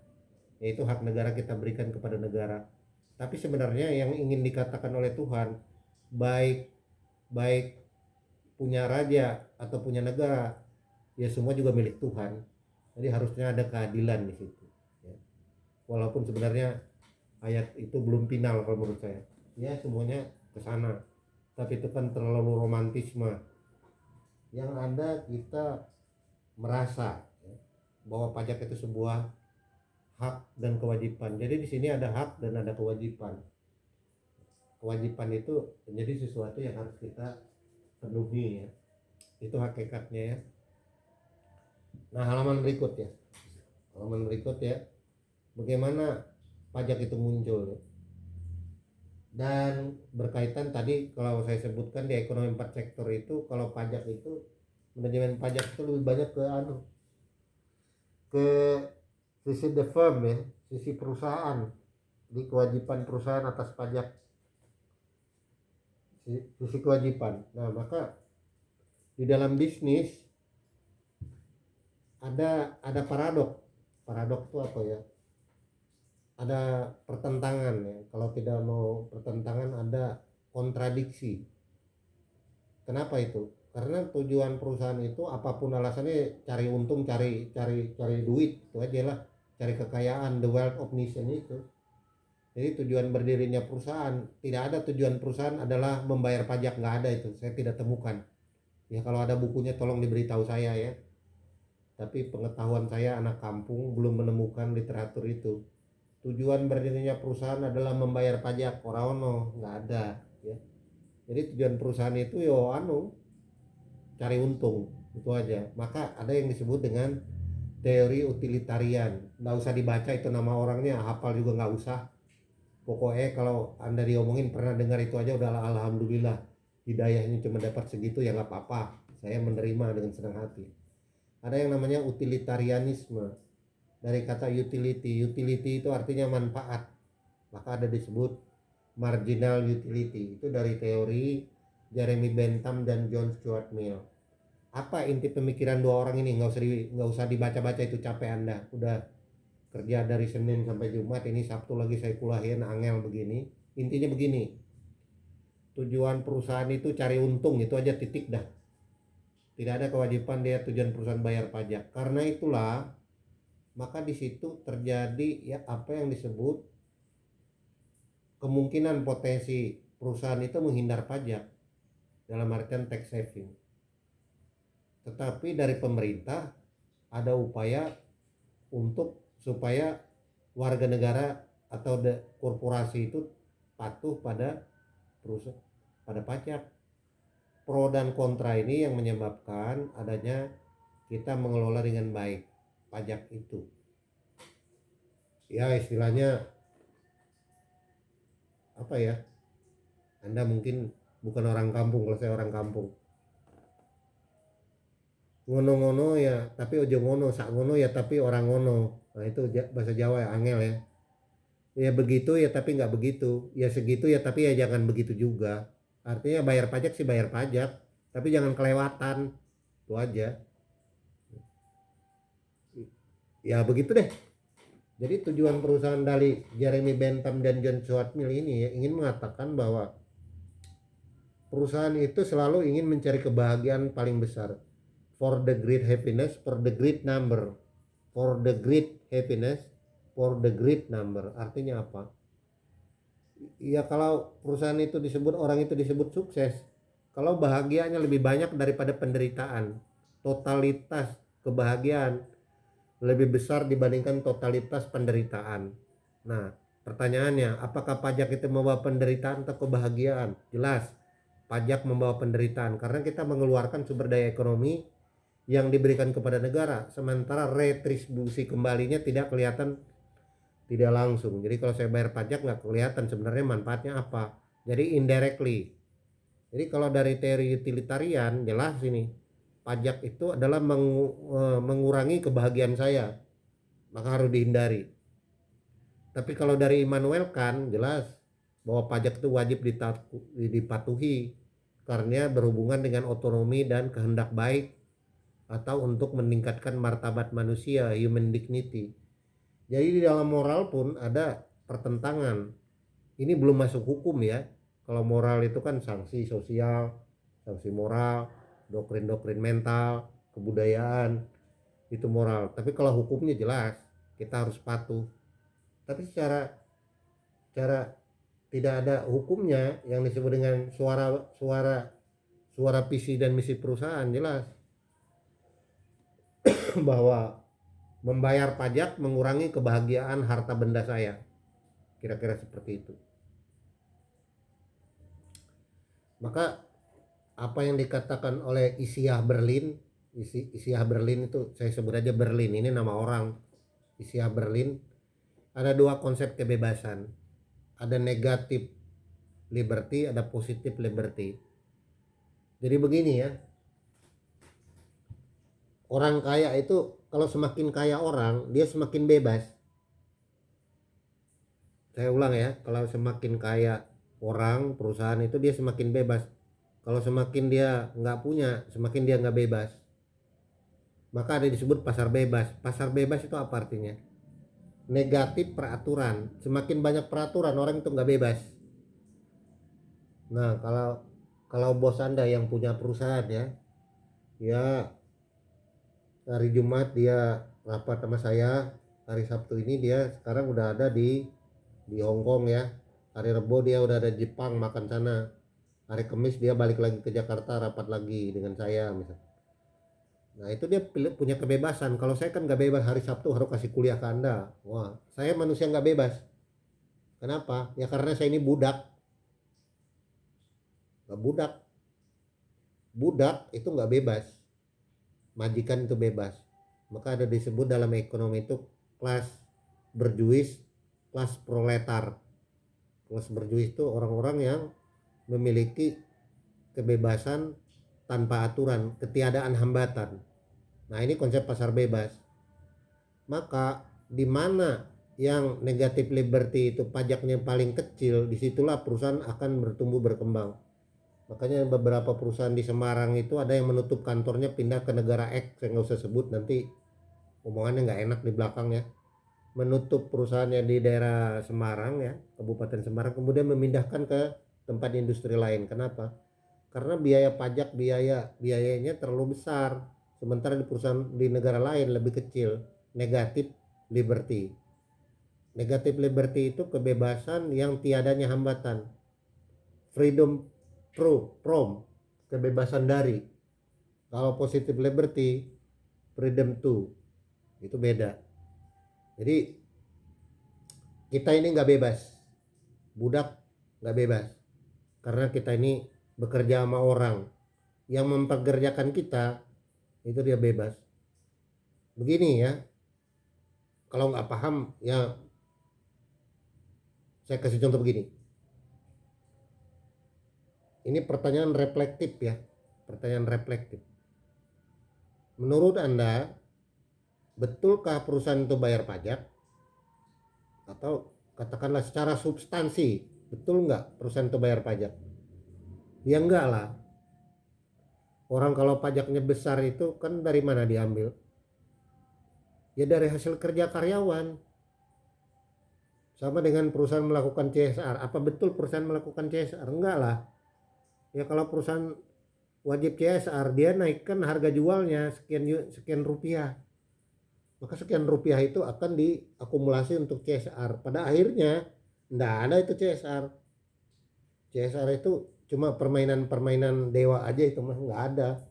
yaitu hak negara kita berikan kepada negara. Tapi sebenarnya yang ingin dikatakan oleh Tuhan, baik punya raja atau punya negara, ya semua juga milik Tuhan. Jadi harusnya ada keadilan di situ ya. Walaupun sebenarnya ayat itu belum final kalau menurut saya ya, semuanya ke sana, tapi itu kan terlalu romantisme. Yang ada kita merasa ya, bahwa pajak itu sebuah hak dan kewajiban. Jadi di sini ada hak dan ada kewajiban. Kewajiban itu menjadi sesuatu yang harus kita penuhi ya. Itu hakikatnya ya. Nah, halaman berikut ya. Halaman berikut ya. Bagaimana pajak itu muncul ya. Dan berkaitan tadi kalau saya sebutkan di ekonomi 4 sektor itu, kalau pajak itu manajemen pajak itu lebih banyak ke sisi the firm ya, sisi perusahaan, di kewajiban perusahaan atas pajak, sisi kewajiban. Nah, maka di dalam bisnis ada paradok. Paradok itu apa ya? Ada pertentangan ya. Kalau tidak mau pertentangan, ada kontradiksi. Kenapa itu? Karena tujuan perusahaan itu apapun alasannya cari untung, cari duit, itu aja lah, cari kekayaan, the wealth of nation itu. Jadi tujuan berdirinya perusahaan, tidak ada tujuan perusahaan adalah membayar pajak, nggak ada itu, saya tidak temukan. Ya kalau ada bukunya tolong diberitahu saya ya. Tapi pengetahuan saya anak kampung belum menemukan literatur itu. Tujuan berdirinya perusahaan adalah membayar pajak, orang nggak ada ya. Jadi tujuan perusahaan itu yo cari untung, itu aja. Maka ada yang disebut dengan teori utilitarian. Nggak usah dibaca itu nama orangnya, hafal juga nggak usah. Pokoknya kalau anda diomongin pernah dengar itu aja udah alhamdulillah. Hidayahnya cuma dapat segitu ya nggak apa-apa, saya menerima dengan senang hati. Ada yang namanya utilitarianisme, dari kata utility. Utility itu artinya manfaat, maka ada disebut marginal utility. Itu dari teori Jeremy Bentham dan John Stuart Mill. Apa inti pemikiran dua orang ini? Nggak usah dibaca-baca, itu capek anda. Udah kerja dari Senin sampai Jumat, ini Sabtu lagi saya kuliahin angel begini. Intinya begini, tujuan perusahaan itu cari untung, itu aja, titik dah. Tidak ada kewajiban dia tujuan perusahaan bayar pajak. Karena itulah maka di situ terjadi ya apa yang disebut kemungkinan potensi perusahaan itu menghindar pajak, dalam artian tax saving. Tetapi dari pemerintah ada upaya untuk supaya warga negara atau korporasi itu patuh pada perusahaan, pada pajak. Pro dan kontra ini yang menyebabkan adanya kita mengelola dengan baik pajak itu. Ya istilahnya apa ya? Anda mungkin bukan orang kampung, kalau saya orang kampung. Ngono-ngono ya tapi ojo ngono, sak ngono ya tapi orang ngono. Nah itu bahasa Jawa ya, angel ya. Ya begitu ya tapi nggak begitu, ya segitu ya tapi ya jangan begitu juga. Artinya bayar pajak sih bayar pajak, tapi jangan kelewatan, itu aja. Ya begitu deh. Jadi tujuan perusahaan dari Jeremy Bentham dan John Stuart Mill ini ya, ingin mengatakan bahwa perusahaan itu selalu ingin mencari kebahagiaan paling besar. For the great happiness, for the great number. For the great happiness, for the great number. Artinya apa? Ya kalau perusahaan itu disebut, orang itu disebut sukses kalau bahagianya lebih banyak daripada penderitaan. Totalitas kebahagiaan lebih besar dibandingkan totalitas penderitaan. Nah, pertanyaannya, apakah pajak itu membawa penderitaan atau kebahagiaan? Jelas, pajak membawa penderitaan karena kita mengeluarkan sumber daya ekonomi yang diberikan kepada negara, sementara retribusi kembalinya tidak kelihatan, tidak langsung. Jadi kalau saya bayar pajak nggak kelihatan sebenarnya manfaatnya apa. Jadi indirectly. Jadi kalau dari teori utilitarian jelas ini, pajak itu adalah mengurangi kebahagiaan saya, maka harus dihindari. Tapi kalau dari Immanuel Kant jelas bahwa pajak itu wajib dipatuhi karena berhubungan dengan otonomi dan kehendak baik atau untuk meningkatkan martabat manusia, human dignity. Jadi di dalam moral pun ada pertentangan. Ini belum masuk hukum ya. Kalau moral itu kan sanksi sosial, sanksi moral, doktrin-doktrin mental, kebudayaan, itu moral. Tapi kalau hukumnya jelas, kita harus patuh. Tapi secara tidak ada hukumnya yang disebut dengan suara visi dan misi perusahaan, jelas bahwa Membayar pajak mengurangi kebahagiaan harta benda saya. Kira-kira seperti itu. Maka apa yang dikatakan oleh Isyah Berlin, Isyah Berlin itu saya sebut aja Berlin, ini nama orang. Isyah Berlin, ada dua konsep kebebasan. Ada negatif liberty, ada positif liberty. Jadi begini ya, orang kaya itu kalau semakin kaya orang, dia semakin bebas. Saya ulang ya, kalau semakin kaya orang, perusahaan itu dia semakin bebas. Kalau semakin dia nggak punya, semakin dia nggak bebas. Maka ada disebut pasar bebas. Pasar bebas itu apa artinya? Negatif peraturan. Semakin banyak peraturan, orang itu nggak bebas. Nah, kalau bos Anda yang punya perusahaan ya, ya hari Jumat dia rapat sama saya, hari Sabtu ini dia sekarang udah ada di Hong Kong ya. Hari Rebo dia udah ada di Jepang makan sana. Hari Kamis dia balik lagi ke Jakarta rapat lagi dengan saya misalnya. Nah itu dia punya kebebasan. Kalau saya kan nggak bebas, hari Sabtu harus kasih kuliah ke Anda. Wah, saya manusia nggak bebas. Kenapa? Ya karena saya ini budak. Nggak budak. Budak itu nggak bebas. Majikan itu bebas. Maka ada disebut dalam ekonomi itu kelas berjuis, kelas proletar. Kelas berjuis itu orang-orang yang memiliki kebebasan tanpa aturan, ketiadaan hambatan. Nah ini konsep pasar bebas. Maka di mana yang negatif liberty itu pajaknya paling kecil, disitulah perusahaan akan bertumbuh berkembang. Makanya beberapa perusahaan di Semarang itu ada yang menutup kantornya pindah ke negara X, saya nggak usah sebut nanti omongannya nggak enak di belakang ya. Menutup perusahaannya di daerah Semarang ya, Kabupaten Semarang, kemudian memindahkan ke tempat industri lain. Kenapa? Karena biaya pajak biayanya terlalu besar, sementara di perusahaan di negara lain lebih kecil. Negatif liberty. Negatif liberty itu kebebasan yang tiadanya hambatan. Freedom from, kebebasan dari. Kalau positive liberty, freedom to, itu beda. Jadi kita ini nggak bebas, budak nggak bebas, karena kita ini bekerja sama orang yang mempekerjakan kita, itu dia bebas. Begini ya, kalau nggak paham ya saya kasih contoh begini. Ini pertanyaan reflektif ya, pertanyaan reflektif. Menurut Anda, betulkah perusahaan itu bayar pajak? Atau katakanlah secara substansi, betul nggak perusahaan itu bayar pajak? Ya enggak lah. Orang kalau pajaknya besar itu kan dari mana diambil? Ya dari hasil kerja karyawan. Sama dengan perusahaan melakukan CSR. Apa betul perusahaan melakukan CSR? Enggak lah. Ya kalau perusahaan wajib CSR, dia naikkan harga jualnya sekian rupiah. Maka sekian rupiah itu akan diakumulasi untuk CSR. Pada akhirnya enggak ada itu CSR. CSR itu cuma permainan-permainan dewa aja, itu mah nggak ada.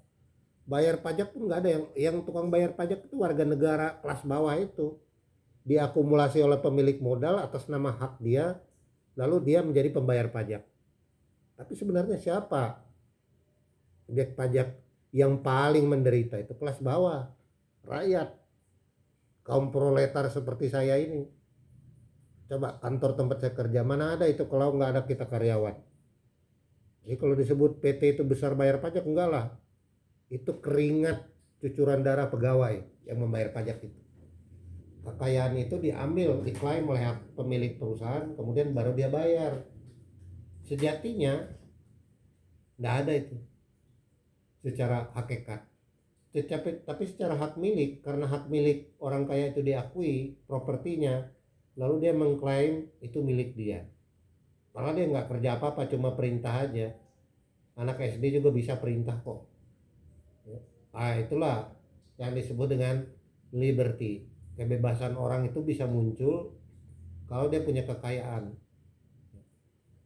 Bayar pajak pun nggak ada, yang tukang bayar pajak itu warga negara kelas bawah itu, diakumulasi oleh pemilik modal atas nama hak dia, lalu dia menjadi pembayar pajak. Tapi sebenarnya siapa objek pajak yang paling menderita? Itu kelas bawah, rakyat, kaum proletar seperti saya ini. Coba kantor tempat saya kerja, mana ada itu kalau nggak ada kita karyawan. Jadi kalau disebut PT itu besar bayar pajak, enggak lah. Itu keringat cucuran darah pegawai yang membayar pajak itu. Kekayaan itu diambil, diklaim oleh pemilik perusahaan, kemudian baru dia bayar. Sejatinya tidak ada itu secara hakikat. Tapi secara hak milik, karena hak milik orang kaya itu diakui propertinya, lalu dia mengklaim itu milik dia. Malah dia nggak kerja apa-apa, cuma perintah aja. Anak SD juga bisa perintah kok. Ah itulah yang disebut dengan liberty. Kebebasan orang itu bisa muncul kalau dia punya kekayaan.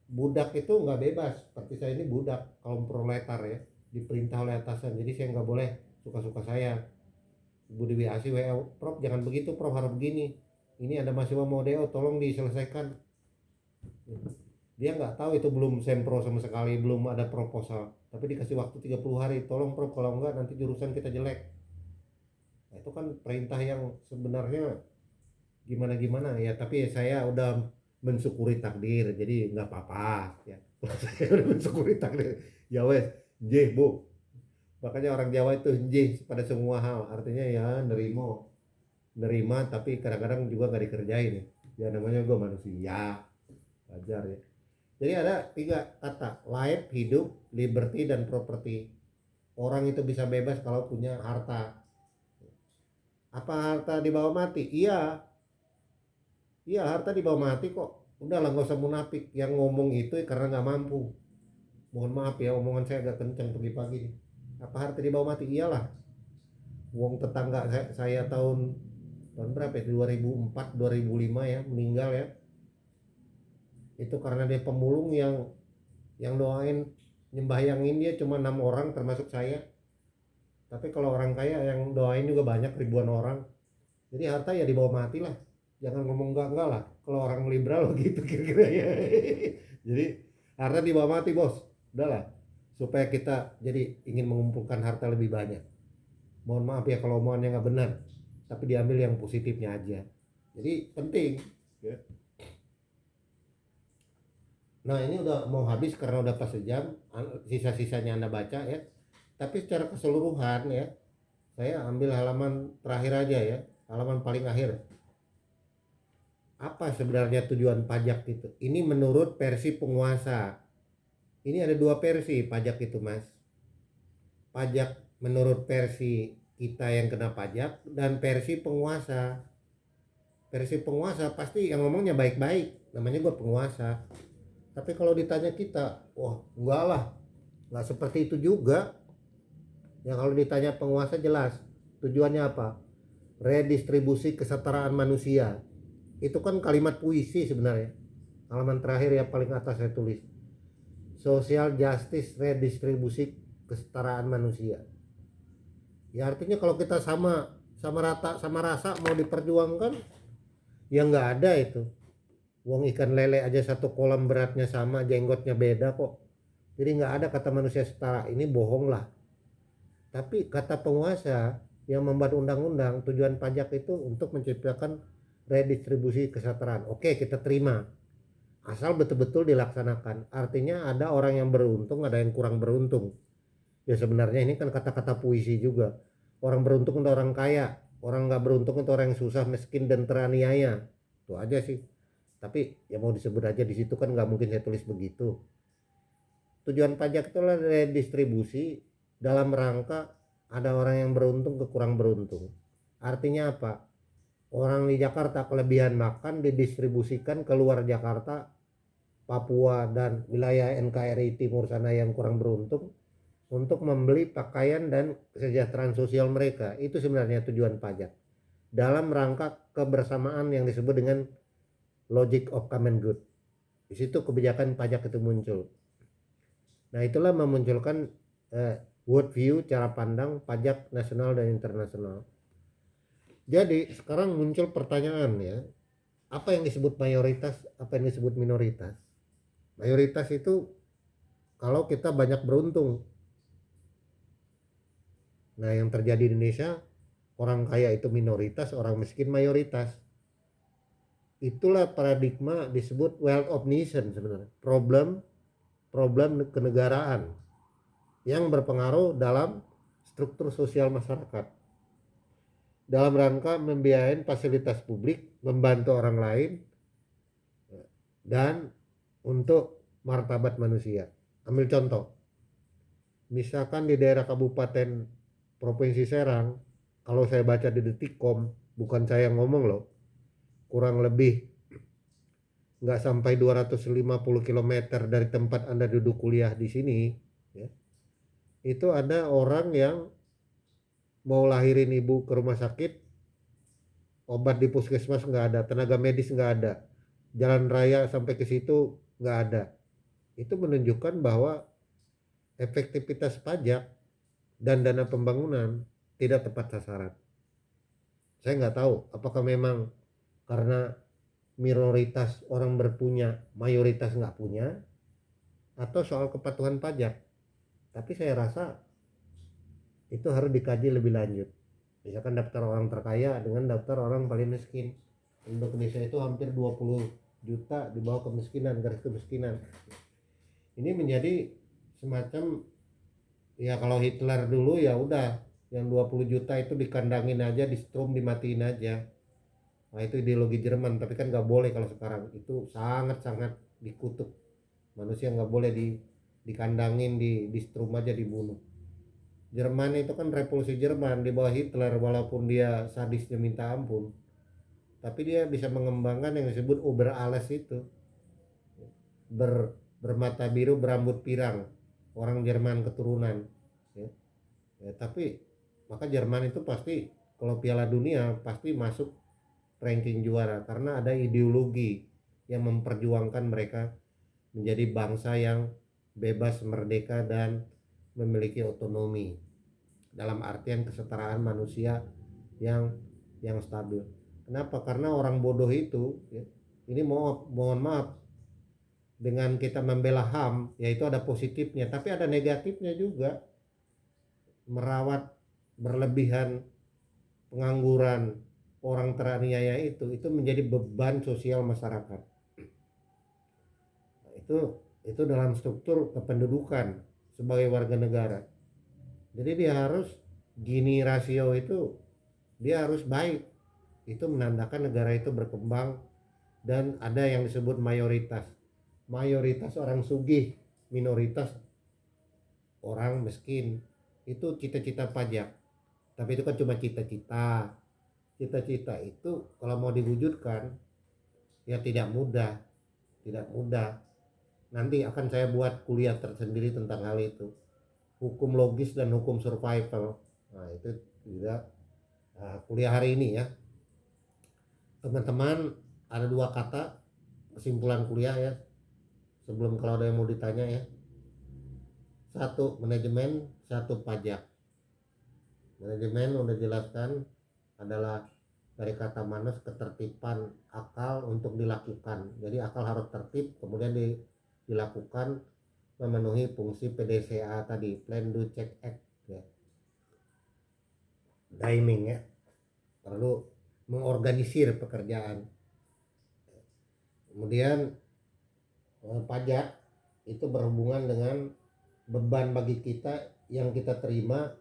Budak itu nggak bebas, seperti saya ini budak kaum proletar ya, diperintah oleh atasan. Jadi saya nggak boleh suka-suka saya. Ibu Dewi Asih WA, Prof jangan begitu Prof, harus begini, ini ada mahasiswa mau DO tolong diselesaikan. Dia nggak tahu itu belum sempro sama sekali, belum ada proposal, tapi dikasih waktu 30 hari, tolong Prof kalau enggak nanti jurusan kita jelek. Nah, itu kan perintah yang sebenarnya gimana-gimana ya, tapi saya udah mensyukuri takdir, jadi nggak apa-apa ya. Saya udah mensyukuri takdir, ya wes, jeh bu, makanya orang Jawa itu jeh pada semua hal, artinya ya nerima tapi kadang-kadang juga nggak dikerjain ya. Ya namanya gue manusia, wajar ya. Jadi ada 3 kata, life, hidup, liberty, dan property. Orang itu bisa bebas kalau punya harta. Apa harta dibawa mati? Iya, iya harta dibawa mati kok. Udahlah nggak usah munafik. Yang ngomong itu karena nggak mampu. Mohon maaf ya, omongan saya agak kencang pagi-pagi nih. Apa harta dibawa mati? Iyalah. Wong tetangga saya tahun berapa ya? 2004, 2005 ya meninggal ya. Itu karena dia pemulung yang doain nyembahyangin dia cuma 6 orang termasuk saya. Tapi kalau orang kaya yang doain juga banyak, ribuan orang. Jadi harta ya dibawa mati lah, jangan ngomong enggak lah. Kalau orang liberal begitu kira-kira ya. Jadi harta dibawa mati bos, udahlah, supaya kita jadi ingin mengumpulkan harta lebih banyak. Mohon maaf ya kalau omongannya nggak benar, tapi diambil yang positifnya aja. Jadi penting ya. Nah ini udah mau habis karena udah pas sejam, sisa-sisanya Anda baca ya. Tapi secara keseluruhan ya, saya ambil halaman terakhir aja ya, halaman paling akhir. Apa sebenarnya tujuan pajak itu? Ini menurut versi penguasa. Ini ada 2 versi pajak itu mas. Pajak menurut versi kita yang kena pajak dan versi penguasa. Versi penguasa pasti yang ngomongnya baik-baik, namanya gue penguasa. Tapi kalau ditanya kita, wah enggak lah, nggak seperti itu juga. Yang kalau ditanya penguasa jelas tujuannya apa? Redistribusi kesetaraan manusia. Itu kan kalimat puisi sebenarnya. Halaman terakhir yang paling atas saya tulis, social justice, redistribusi kesetaraan manusia. Ya artinya kalau kita sama rata sama rasa mau diperjuangkan, ya nggak ada itu. Wong ikan lele aja satu kolam beratnya sama, jenggotnya beda kok. Jadi nggak ada kata manusia setara, ini bohong lah. Tapi kata penguasa yang membuat undang-undang, tujuan pajak itu untuk menciptakan redistribusi kesetaraan. Oke, kita terima. Asal betul-betul dilaksanakan. Artinya ada orang yang beruntung, ada yang kurang beruntung. Ya sebenarnya ini kan kata-kata puisi juga. Orang beruntung itu orang kaya, orang nggak beruntung itu orang yang susah, miskin dan teraniaya. Itu aja sih. Tapi ya mau disebut aja di situ kan nggak mungkin saya tulis begitu. Tujuan pajak itulah redistribusi dalam rangka ada orang yang beruntung ke kurang beruntung. Artinya apa? Orang di Jakarta kelebihan makan didistribusikan keluar Jakarta, Papua dan wilayah NKRI Timur sana yang kurang beruntung untuk membeli pakaian dan kesejahteraan sosial mereka. Itu sebenarnya tujuan pajak dalam rangka kebersamaan yang disebut dengan logic of common good. Di situ kebijakan pajak itu muncul. Nah itulah memunculkan world view, cara pandang pajak nasional dan internasional. Jadi sekarang muncul pertanyaan ya, apa yang disebut mayoritas, apa yang disebut minoritas? Mayoritas itu kalau kita banyak beruntung. Nah yang terjadi di Indonesia, orang kaya itu minoritas, orang miskin mayoritas. Itulah paradigma disebut wealth of nation sebenarnya. Problem kenegaraan yang berpengaruh dalam struktur sosial masyarakat. Dalam rangka membiayai fasilitas publik, membantu orang lain, dan untuk martabat manusia. Ambil contoh, misalkan di daerah Kabupaten Provinsi Serang, kalau saya baca di Detikcom, bukan saya ngomong loh, kurang lebih nggak sampai 250 km dari tempat Anda duduk kuliah di sini, ya, itu ada orang yang mau lahirin ibu ke rumah sakit, obat di puskesmas nggak ada, tenaga medis nggak ada, jalan raya sampai ke situ nggak ada. Itu menunjukkan bahwa efektivitas pajak dan dana pembangunan tidak tepat sasaran. Saya nggak tahu apakah memang karena minoritas orang berpunya, mayoritas nggak punya, atau soal kepatuhan pajak. Tapi saya rasa itu harus dikaji lebih lanjut. Misalkan daftar orang terkaya dengan daftar orang paling miskin. Indonesia itu hampir 20 juta di bawah kemiskinan, garis kemiskinan. Ini menjadi semacam, ya kalau Hitler dulu ya udah, yang 20 juta itu dikandangin aja, di strom, dimatiin aja. Nah itu ideologi Jerman, tapi kan nggak boleh kalau sekarang. Itu sangat-sangat dikutuk. Manusia nggak boleh dikandangin, di strom aja, dibunuh. Jerman itu kan revolusi Jerman di bawah Hitler, walaupun dia sadisnya minta ampun, tapi dia bisa mengembangkan yang disebut Oberalles itu, bermata biru, berambut pirang, orang Jerman keturunan, ya. Tapi maka Jerman itu pasti kalau Piala Dunia pasti masuk ranking juara karena ada ideologi yang memperjuangkan mereka menjadi bangsa yang bebas, merdeka, dan memiliki otonomi dalam artian kesetaraan manusia yang stabil. Kenapa? Karena orang bodoh itu, ya, ini mohon maaf, dengan kita membela HAM, yaitu ada positifnya, tapi ada negatifnya juga. Merawat berlebihan, pengangguran, orang teraniaya itu menjadi beban sosial masyarakat. Nah, itu dalam struktur kependudukan sebagai warga negara. Jadi dia harus, Gini rasio itu dia harus baik. Itu menandakan negara itu berkembang dan ada yang disebut mayoritas. Mayoritas orang sugih, minoritas orang miskin. Itu cita-cita pajak. Tapi itu kan cuma cita-cita. Cita-cita itu kalau mau diwujudkan ya tidak mudah, tidak mudah. Nanti akan saya buat kuliah tersendiri tentang hal itu. Hukum logis dan hukum survival. Nah, itu juga kuliah hari ini ya. Teman-teman, ada 2 kata kesimpulan kuliah ya. Sebelum kalau ada yang mau ditanya ya. 1 manajemen, 1 pajak. Manajemen udah jelaskan adalah dari kata manas, ketertiban akal untuk dilakukan. Jadi akal harus tertib, kemudian dilakukan memenuhi fungsi PDCA tadi, plan do check act ya. Timing ya, perlu mengorganisir pekerjaan. Kemudian pajak itu berhubungan dengan beban bagi kita yang kita terima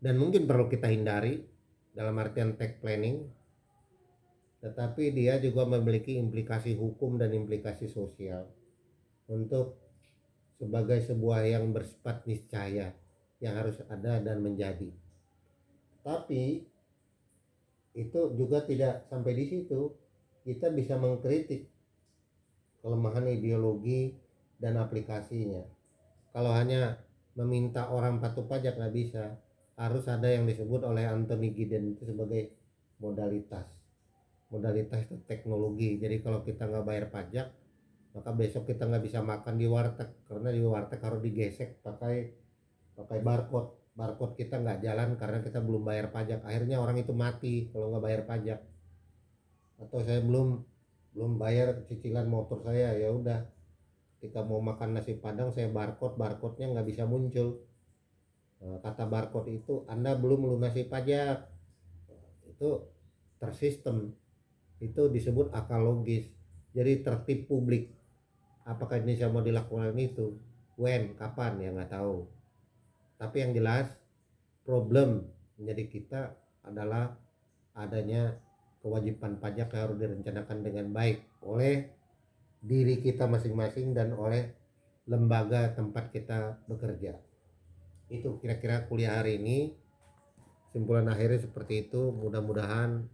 dan mungkin perlu kita hindari dalam artian tax planning, tetapi dia juga memiliki implikasi hukum dan implikasi sosial untuk sebagai sebuah yang bersifat niscaya yang harus ada dan menjadi. Tapi itu juga tidak sampai di situ. Kita bisa mengkritik kelemahan ideologi dan aplikasinya. Kalau hanya meminta orang patuh pajak nggak bisa. Harus ada yang disebut oleh Anthony Giddens itu sebagai modalitas. Modalitas itu teknologi. Jadi kalau kita nggak bayar pajak, maka besok kita nggak bisa makan di warteg karena di warteg harus digesek pakai barcode kita nggak jalan karena kita belum bayar pajak. Akhirnya orang itu mati kalau nggak bayar pajak. Atau saya belum bayar cicilan motor saya, ya udah, ketika mau makan nasi padang saya barcode-nya nggak bisa muncul. Kata barcode itu Anda belum melunasi pajak. Itu tersistem. Itu disebut akal logis. Jadi tertib publik. Apakah Indonesia mau dilakukan itu? When? Kapan? Ya nggak tahu. Tapi yang jelas problem menjadi kita adalah adanya kewajiban pajak yang harus direncanakan dengan baik oleh diri kita masing-masing dan oleh lembaga tempat kita bekerja. Itu kira-kira kuliah hari ini. Kesimpulan akhirnya seperti itu. Mudah-mudahan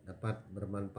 dapat bermanfaat.